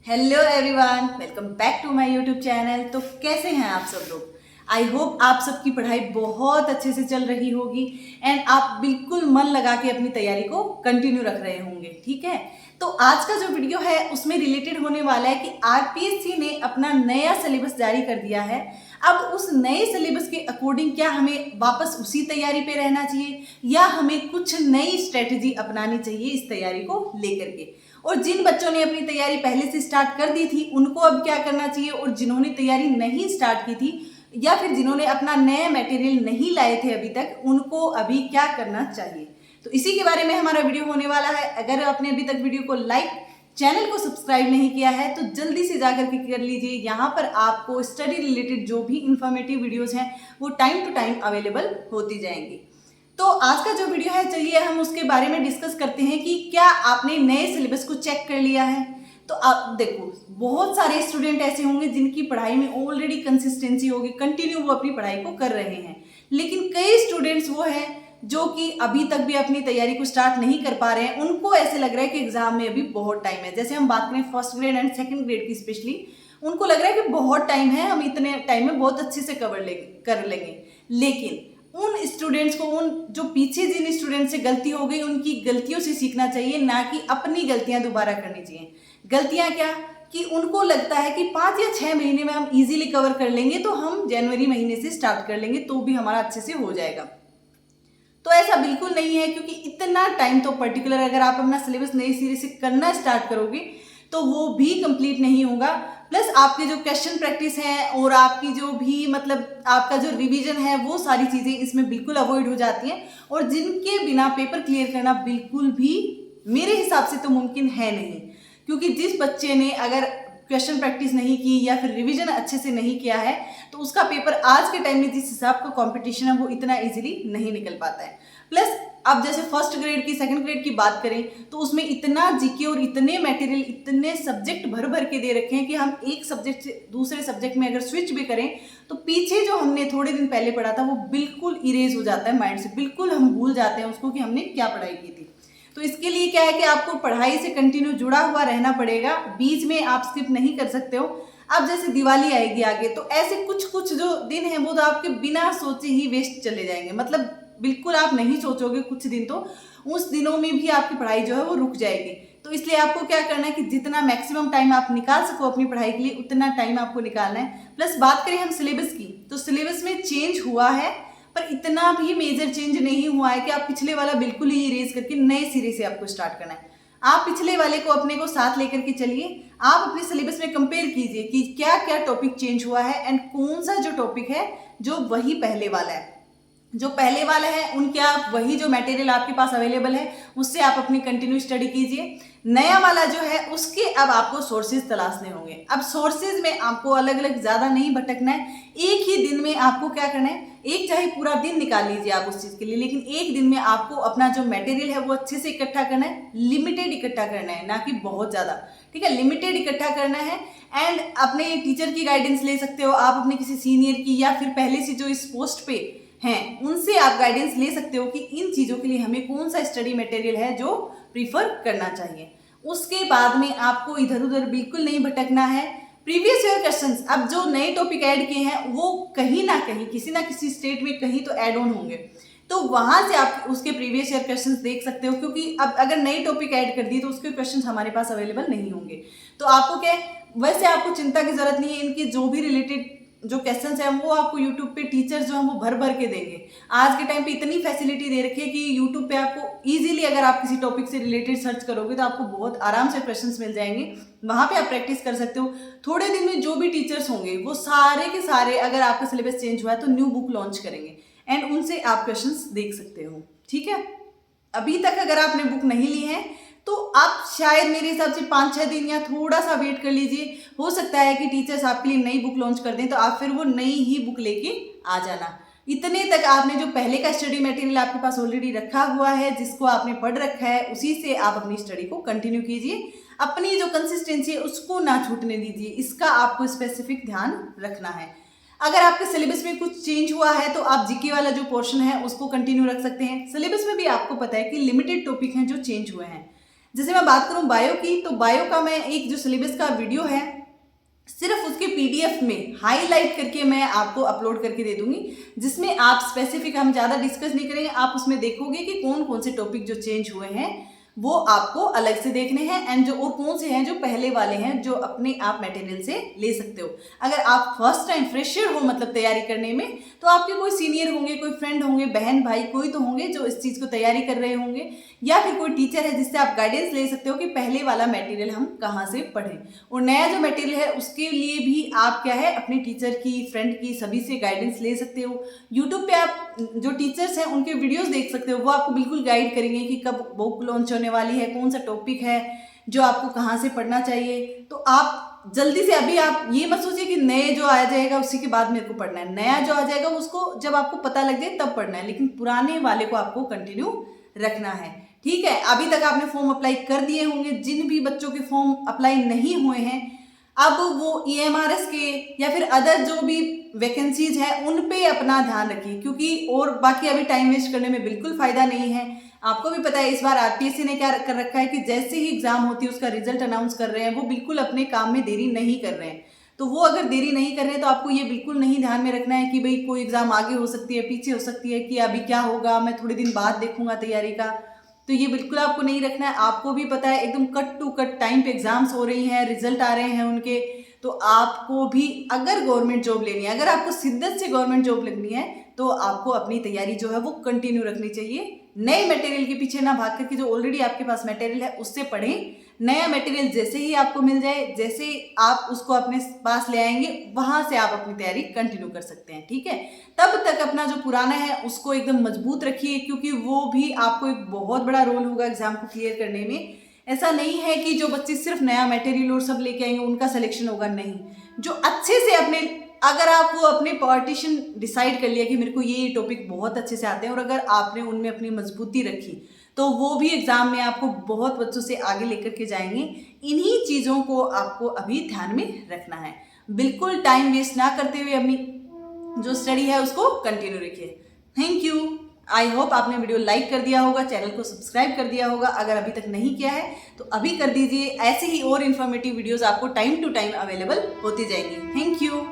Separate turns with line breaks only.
Hello everyone, welcome back to my YouTube channel. तो कैसे हैं आप सब लोग? आई होप आप सबकी पढ़ाई बहुत अच्छे से चल रही होगी एंड आप बिल्कुल मन लगा के अपनी तैयारी को कंटिन्यू रख रहे होंगे। ठीक है, तो आज का जो वीडियो है उसमें रिलेटेड होने वाला है कि आरपीएससी ने अपना नया सिलेबस जारी कर दिया है। अब उस नए सिलेबस के अकॉर्डिंग क्या हमें वापस उसी तैयारी पे रहना चाहिए या हमें कुछ नई स्ट्रेटेजी अपनानी चाहिए इस तैयारी को लेकर के। और जिन बच्चों ने अपनी तैयारी पहले से स्टार्ट कर दी थी उनको अब क्या करना चाहिए, और जिन्होंने तैयारी नहीं स्टार्ट की थी या फिर जिन्होंने अपना नया मटेरियल नहीं लाए थे अभी तक, उनको अभी क्या करना चाहिए। तो इसी के बारे में हमारा वीडियो होने वाला है। अगर आपने अभी तक वीडियो को लाइक, चैनल को सब्सक्राइब नहीं किया है तो जल्दी से जाकर के कर लीजिए। यहाँ पर आपको स्टडी रिलेटेड जो भी इंफॉर्मेटिव वीडियोस हैं वो टाइम टू टाइम अवेलेबल होती जाएंगी। तो आज का जो वीडियो है, चलिए हम उसके बारे में डिस्कस करते हैं कि क्या आपने नए सिलेबस को चेक कर लिया है। तो आप देखो, बहुत सारे स्टूडेंट ऐसे होंगे जिनकी पढ़ाई में ऑलरेडी कंसिस्टेंसी होगी, कंटिन्यू वो अपनी पढ़ाई को कर रहे हैं, लेकिन कई स्टूडेंट्स वो हैं जो कि अभी तक भी अपनी तैयारी को स्टार्ट नहीं कर पा रहे हैं। उनको ऐसे लग रहा है कि एग्जाम में अभी बहुत टाइम है। जैसे हम बात करें first grade and second grade की स्पेशली, उनको लग रहा है कि बहुत टाइम है, हम इतने टाइम में बहुत अच्छे से कर लेंगे। लेकिन उन स्टूडेंट्स को, उन जो पीछे जिन स्टूडेंट से गलती हो गई उनकी गलतियों से सीखना चाहिए, ना कि अपनी गलतियां दोबारा करनी चाहिए। गलतियां क्या कि उनको लगता है कि 5 या 6 महीने में हम इजीली कवर कर लेंगे, तो हम जनवरी महीने से स्टार्ट कर लेंगे तो भी हमारा अच्छे से हो जाएगा। तो ऐसा बिल्कुल नहीं है, क्योंकि इतना टाइम तो पर्टिकुलर अगर आप अपना सिलेबस नए सिरे से करना स्टार्ट करोगे तो वो भी कंप्लीट नहीं होगा। प्लस आपके जो क्वेश्चन प्रैक्टिस है और आपकी जो भी आपका जो रिवीजन है, वो सारी चीज़ें इसमें बिल्कुल अवॉइड हो जाती हैं, और जिनके बिना पेपर क्लियर करना बिल्कुल भी मेरे हिसाब से तो मुमकिन है नहीं। क्योंकि जिस बच्चे ने अगर क्वेश्चन प्रैक्टिस नहीं की या फिर रिवीजन अच्छे से नहीं किया है तो उसका पेपर आज के टाइम में जिस हिसाब का कंपटीशन है वो इतना इजीली नहीं निकल पाता है। प्लस अब जैसे फर्स्ट ग्रेड की, सेकंड ग्रेड की बात करें तो उसमें इतना जीके और इतने मटेरियल, इतने सब्जेक्ट भर भर के दे रखे हैं कि हम एक सब्जेक्ट से दूसरे सब्जेक्ट में अगर स्विच भी करें तो पीछे जो हमने थोड़े दिन पहले पढ़ा था वो बिल्कुल इरेज हो जाता है माइंड से, बिल्कुल हम भूल जाते हैं उसको कि हमने क्या पढ़ाई की थी। तो इसके लिए क्या है कि आपको पढ़ाई से कंटिन्यू जुड़ा हुआ रहना पड़ेगा, बीच में आप स्किप नहीं कर सकते हो। अब जैसे दिवाली आएगी आगे, तो ऐसे कुछ कुछ जो दिन हैं वो तो आपके बिना सोचे ही वेस्ट चले जाएंगे। बिल्कुल आप नहीं सोचोगे कुछ दिन, तो उस दिनों में भी आपकी पढ़ाई जो है वो रुक जाएगी। तो इसलिए आपको क्या करना है कि जितना मैक्सिमम टाइम आप निकाल सको अपनी पढ़ाई के लिए उतना टाइम आपको निकालना है। प्लस बात करें हम सिलेबस की, तो सिलेबस में चेंज हुआ है पर इतना भी मेजर चेंज नहीं हुआ है कि आप पिछले वाला बिल्कुल ही इरेज करके नए सिरे से आपको स्टार्ट करना है। आप पिछले वाले को अपने को साथ लेकर के चलिए, आप अपने सिलेबस में कंपेयर कीजिए कि क्या क्या टॉपिक चेंज हुआ है एंड कौन सा जो टॉपिक है जो वही पहले वाला है। जो पहले वाला है उनके आप वही जो मटेरियल आपके पास अवेलेबल है उससे आप अपनी कंटिन्यू स्टडी कीजिए। नया वाला जो है उसके अब आपको सोर्सेज तलाशने होंगे। अब सोर्सेज में आपको अलग अलग ज़्यादा नहीं भटकना है, एक ही दिन में आपको क्या करना है, एक चाहे पूरा दिन निकाल लीजिए आप उस चीज़ के लिए, लेकिन एक दिन में आपको अपना जो मटेरियल है वो अच्छे से इकट्ठा करना है, लिमिटेड इकट्ठा करना है, ना कि बहुत ज़्यादा। ठीक है, लिमिटेड इकट्ठा करना है। एंड अपने टीचर की गाइडेंस ले सकते हो आप, अपने किसी सीनियर की, या फिर पहले से जो इस पोस्ट पे हैं उनसे आप गाइडेंस ले सकते हो कि इन चीज़ों के लिए हमें कौन सा स्टडी मटेरियल है जो प्रीफर करना चाहिए। उसके बाद में आपको इधर उधर बिल्कुल नहीं भटकना है। प्रीवियस ईयर क्वेश्चंस अब जो नए टॉपिक ऐड किए हैं वो कहीं ना कहीं किसी ना किसी स्टेट में कहीं तो ऐड ऑन होंगे, तो वहां से आप उसके प्रीवियस ईयर क्वेश्चंस देख सकते हो। क्योंकि अब अगर नए टॉपिक ऐड कर दिए तो उसके क्वेश्चंस हमारे पास अवेलेबल नहीं होंगे। तो आपको क्या, वैसे आपको चिंता की जरूरत नहीं है, इनकी जो भी रिलेटेड जो क्वेश्चंस हैं वो आपको यूट्यूब पे टीचर्स जो हैं वो भर भर के देंगे। आज के टाइम पे इतनी फैसिलिटी दे रखी है कि यूट्यूब पे आपको इजीली अगर आप किसी टॉपिक से रिलेटेड सर्च करोगे तो आपको बहुत आराम से क्वेश्चंस मिल जाएंगे, वहां पे आप प्रैक्टिस कर सकते हो। थोड़े दिन में जो भी टीचर्स होंगे वो सारे के सारे, अगर आपका सिलेबस चेंज हुआ है तो न्यू बुक लॉन्च करेंगे एंड उनसे आप क्वेश्चंस देख सकते हो। ठीक है, अभी तक अगर आपने बुक नहीं ली है तो आप शायद मेरे हिसाब से 5-6 दिन या थोड़ा सा वेट कर लीजिए। हो सकता है कि टीचर्स आपके लिए नई बुक लॉन्च कर दें, तो आप फिर वो नई ही बुक लेके आ जाना। इतने तक आपने जो पहले का स्टडी मटेरियल आपके पास ऑलरेडी रखा हुआ है, जिसको आपने पढ़ रखा है, उसी से आप अपनी स्टडी को कंटिन्यू कीजिए। अपनी जो कंसिस्टेंसी है उसको ना छूटने दीजिए, इसका आपको स्पेसिफिक ध्यान रखना है। अगर आपके सिलेबस में कुछ चेंज हुआ है तो आप जीके वाला जो पोर्शन है उसको कंटिन्यू रख सकते हैं। सिलेबस में भी आपको पता है कि लिमिटेड टॉपिक हैं जो चेंज हुए हैं। जैसे मैं बात करूं बायो की, तो बायो का मैं एक जो सिलेबस का वीडियो है सिर्फ उसके पीडीएफ में हाईलाइट करके मैं आपको अपलोड करके दे दूंगी, जिसमें आप स्पेसिफिक, हम ज़्यादा डिस्कस नहीं करेंगे, आप उसमें देखोगे कि कौन कौन से टॉपिक जो चेंज हुए हैं वो आपको अलग से देखने हैं, एंड जो और कौन से हैं जो पहले वाले हैं जो अपने आप मटेरियल से ले सकते हो। अगर आप फर्स्ट टाइम फ्रेशर हो मतलब तैयारी करने में, तो आपके कोई सीनियर होंगे, कोई फ्रेंड होंगे, बहन भाई कोई तो होंगे जो इस चीज़ को तैयारी कर रहे होंगे, या फिर कोई टीचर है जिससे आप गाइडेंस ले सकते हो कि पहले वाला मटेरियल हम कहाँ से पढ़ें। और नया जो मटेरियल है उसके लिए भी आप क्या है अपने टीचर की, फ्रेंड की, सभी से गाइडेंस ले सकते हो। यूट्यूब पे आप जो टीचर्स हैं उनके वीडियोस देख सकते हो, वो आपको बिल्कुल गाइड करेंगे कि कब बुक लॉन्च होने वाली है, कौन सा टॉपिक है जो आपको कहाँ से पढ़ना चाहिए। तो आप जल्दी से, अभी आप ये मत सोचिए कि नए जो आ जाएगा उसी के बाद मेरे को पढ़ना है, नया जो आ जाएगा उसको जब आपको पता लग जाए तब पढ़ना है, लेकिन पुराने वाले को आपको कंटिन्यू रखना है। ठीक है, अभी तक आपने फॉर्म अप्लाई कर दिए होंगे, जिन भी बच्चों के फॉर्म अप्लाई नहीं हुए हैं अब वो EMRS के या फिर अदर जो भी वैकेंसीज है उन पे अपना ध्यान रखिए, क्योंकि और बाकी अभी टाइम वेस्ट करने में बिल्कुल फायदा नहीं है। आपको भी पता है इस बार RPSC ने क्या कर रखा है कि जैसे ही एग्जाम होती है उसका रिजल्ट अनाउंस कर रहे हैं, वो बिल्कुल अपने काम में देरी नहीं कर रहे हैं। तो वो अगर देरी नहीं कर रहे हैं तो आपको ये बिल्कुल नहीं ध्यान में रखना है कि भाई कोई एग्जाम आगे हो सकती है, पीछे हो सकती है, कि अभी क्या होगा, मैं थोड़े दिन बाद देखूंगा तैयारी का। तो ये बिल्कुल आपको नहीं रखना है। आपको भी पता है एकदम कट टू कट टाइम पे एग्जाम्स हो रही हैं, रिजल्ट आ रहे हैं उनके, तो आपको भी अगर गवर्नमेंट जॉब लेनी है, अगर आपको शिद्दत से गवर्नमेंट जॉब लगनी है, तो आपको अपनी तैयारी जो है वो कंटिन्यू रखनी चाहिए। नए मटेरियल के पीछे ना भाग करके जो ऑलरेडी आपके पास मटेरियल है उससे पढ़ें। नया मटेरियल जैसे ही आपको मिल जाए, जैसे आप उसको अपने पास ले आएंगे, वहां से आप अपनी तैयारी कंटिन्यू कर सकते हैं। ठीक है, तब तक अपना जो पुराना है उसको एकदम मजबूत रखिए, क्योंकि वो भी आपको एक बहुत बड़ा रोल होगा एग्जाम को क्लियर करने में। ऐसा नहीं है कि जो बच्चे सिर्फ नया मटेरियल और सब लेके आएंगे उनका सिलेक्शन होगा, नहीं। जो अच्छे से अपने, अगर आप वो अपने पार्टीशन डिसाइड कर लिया कि मेरे को ये टॉपिक बहुत अच्छे से आते हैं, और अगर आपने उनमें अपनी मजबूती रखी, तो वो भी एग्जाम में आपको बहुत बच्चों से आगे लेकर के जाएंगे। इन्हीं चीज़ों को आपको अभी ध्यान में रखना है। बिल्कुल टाइम वेस्ट ना करते हुए अपनी जो स्टडी है उसको कंटिन्यू रखिए। Thank you. आई होप आपने वीडियो लाइक कर दिया होगा, चैनल को सब्सक्राइब कर दिया होगा। अगर अभी तक नहीं किया है तो अभी कर दीजिए। ऐसे ही और इन्फॉर्मेटिव वीडियोस आपको टाइम टू टाइम अवेलेबल होती जाएंगी। Thank you.